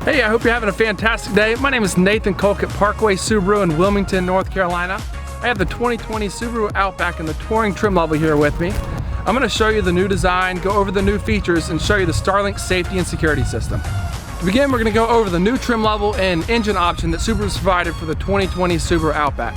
Hey, I hope you're having a fantastic day. My name is Nathan Kolk at Parkway Subaru in Wilmington, North Carolina. I have the 2020 Subaru Outback in the Touring trim level here with me. I'm going to show you the new design, go over the new features, and show you the Starlink safety and security system. To begin, we're going to go over the new trim level and engine option that Subaru's provided for the 2020 Subaru Outback.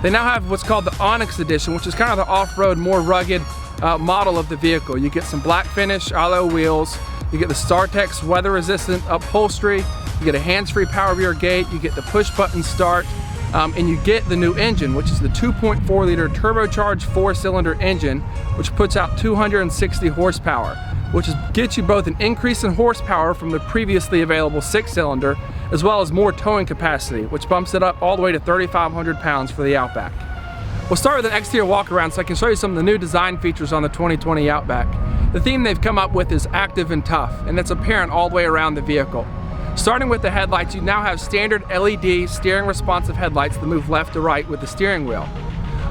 They now have what's called the Onyx Edition, which is kind of the off-road, more rugged model of the vehicle. You get some black finish, alloy wheels, you get the StarTex weather-resistant upholstery, you get a hands-free power rear gate, you get the push-button start, and you get the new engine, which is the 2.4-liter turbocharged 4-cylinder engine, which puts out 260 horsepower, which gets you both an increase in horsepower from the previously available 6-cylinder, as well as more towing capacity, which bumps it up all the way to 3,500 pounds for the Outback. We'll start with an exterior walk around so I can show you some of the new design features on the 2020 Outback. The theme they've come up with is active and tough, and it's apparent all the way around the vehicle. Starting with the headlights, you now have standard LED steering responsive headlights that move left to right with the steering wheel.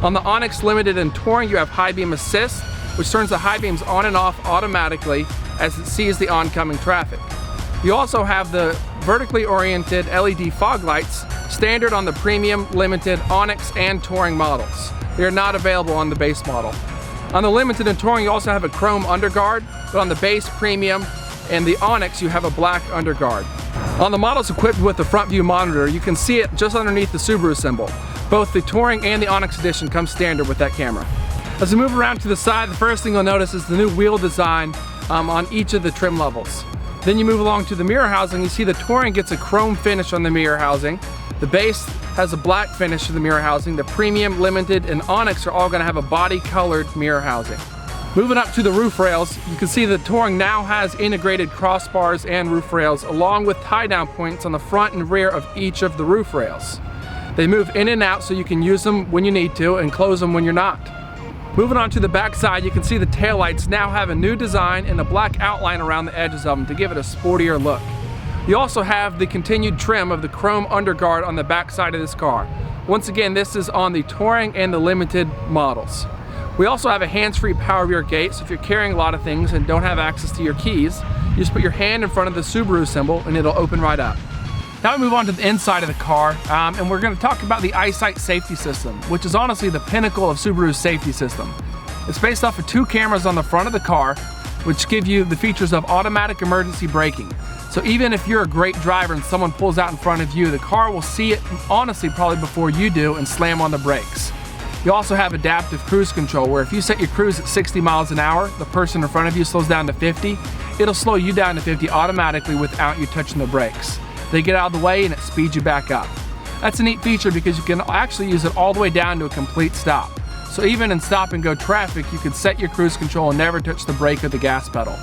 On the Onyx Limited and Touring, you have high beam assist, which turns the high beams on and off automatically as it sees the oncoming traffic. You also have the vertically oriented LED fog lights, standard on the Premium, Limited, Onyx, and Touring models. They are not available on the base model. On the Limited and Touring, you also have a chrome underguard, but on the base, Premium, and the Onyx, you have a black underguard. On the models equipped with the front view monitor, you can see it just underneath the Subaru symbol. Both the Touring and the Onyx Edition come standard with that camera. As we move around to the side, the first thing you'll notice is the new wheel design on each of the trim levels. Then you move along to the mirror housing, you see the Touring gets a chrome finish on the mirror housing. The base has a black finish to the mirror housing. The Premium, Limited, and Onyx are all going to have a body-colored mirror housing. Moving up to the roof rails, you can see the Touring now has integrated crossbars and roof rails, along with tie-down points on the front and rear of each of the roof rails. They move in and out so you can use them when you need to and close them when you're not. Moving on to the back side, you can see the taillights now have a new design and a black outline around the edges of them to give it a sportier look. You also have the continued trim of the chrome underguard on the back side of this car. Once again, this is on the Touring and the Limited models. We also have a hands-free power rear gate, so if you're carrying a lot of things and don't have access to your keys, you just put your hand in front of the Subaru symbol and it'll open right up. Now we move on to the inside of the car, and we're going to talk about the EyeSight safety system, which is honestly the pinnacle of Subaru's safety system. It's based off of 2 cameras on the front of the car, which give you the features of automatic emergency braking. So even if you're a great driver and someone pulls out in front of you, the car will see it, honestly, probably before you do, and slam on the brakes. You also have adaptive cruise control, where if you set your cruise at 60 miles an hour, the person in front of you slows down to 50, it'll slow you down to 50 automatically without you touching the brakes. They get out of the way and it speeds you back up. That's a neat feature because you can actually use it all the way down to a complete stop. So even in stop and go traffic, you can set your cruise control and never touch the brake or the gas pedal.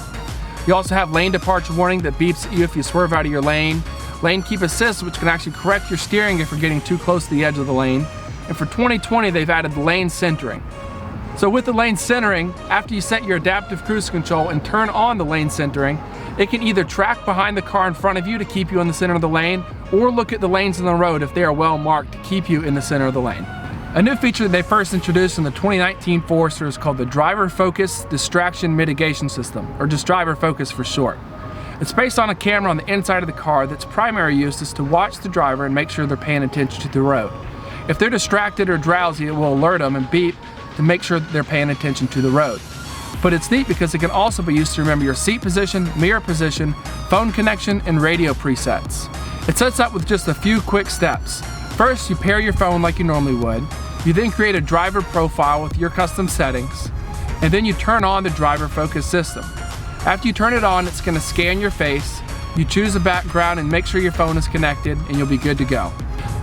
You also have lane departure warning that beeps at you if you swerve out of your lane. Lane keep assist, which can actually correct your steering if you're getting too close to the edge of the lane. And for 2020, they've added lane centering. So with the lane centering, after you set your adaptive cruise control and turn on the lane centering, it can either track behind the car in front of you to keep you in the center of the lane, or look at the lanes in the road if they are well marked to keep you in the center of the lane. A new feature that they first introduced in the 2019 Forester is called the Driver Focus Distraction Mitigation System, or just Driver Focus for short. It's based on a camera on the inside of the car that's primary use is to watch the driver and make sure they're paying attention to the road. If they're distracted or drowsy, it will alert them and beep to make sure that they're paying attention to the road. But it's neat because it can also be used to remember your seat position, mirror position, phone connection, and radio presets. It sets up with just a few quick steps. First, you pair your phone like you normally would. You then create a driver profile with your custom settings, and then you turn on the driver focus system. After you turn it on, it's going to scan your face. You choose a background and make sure your phone is connected, and you'll be good to go.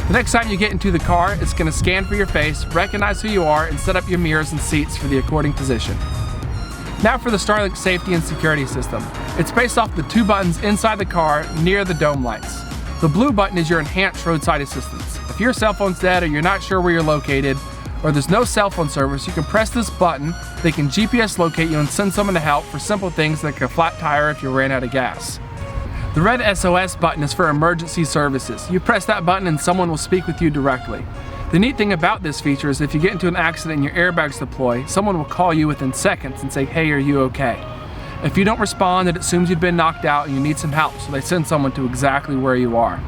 The next time you get into the car, it's going to scan for your face, recognize who you are, and set up your mirrors and seats for the according position. Now for the Starlink safety and security system. It's based off the 2 buttons inside the car near the dome lights. The blue button is your enhanced roadside assistance. If your cell phone's dead or you're not sure where you're located, or there's no cell phone service, you can press this button. They can GPS locate you and send someone to help for simple things like a flat tire if you ran out of gas. The red SOS button is for emergency services. You press that button and someone will speak with you directly. The neat thing about this feature is if you get into an accident and your airbags deploy, someone will call you within seconds and say, "Hey, are you okay?" If you don't respond, it assumes you've been knocked out and you need some help, so they send someone to exactly where you are.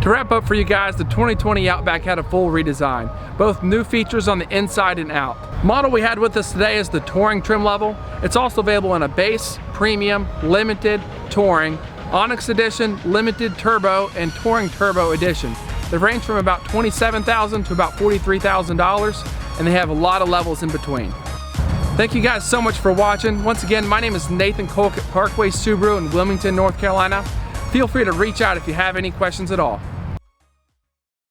To wrap up for you guys, the 2020 Outback had a full redesign, both new features on the inside and out. The model we had with us today is the Touring trim level. It's also available in a base, premium, limited, touring, Onyx edition, limited turbo, and touring turbo edition. They range from about $27,000 to about $43,000, and they have a lot of levels in between. Thank you guys so much for watching. Once again, my name is Nathan Kolk at Parkway Subaru in Wilmington, North Carolina. Feel free to reach out if you have any questions at all.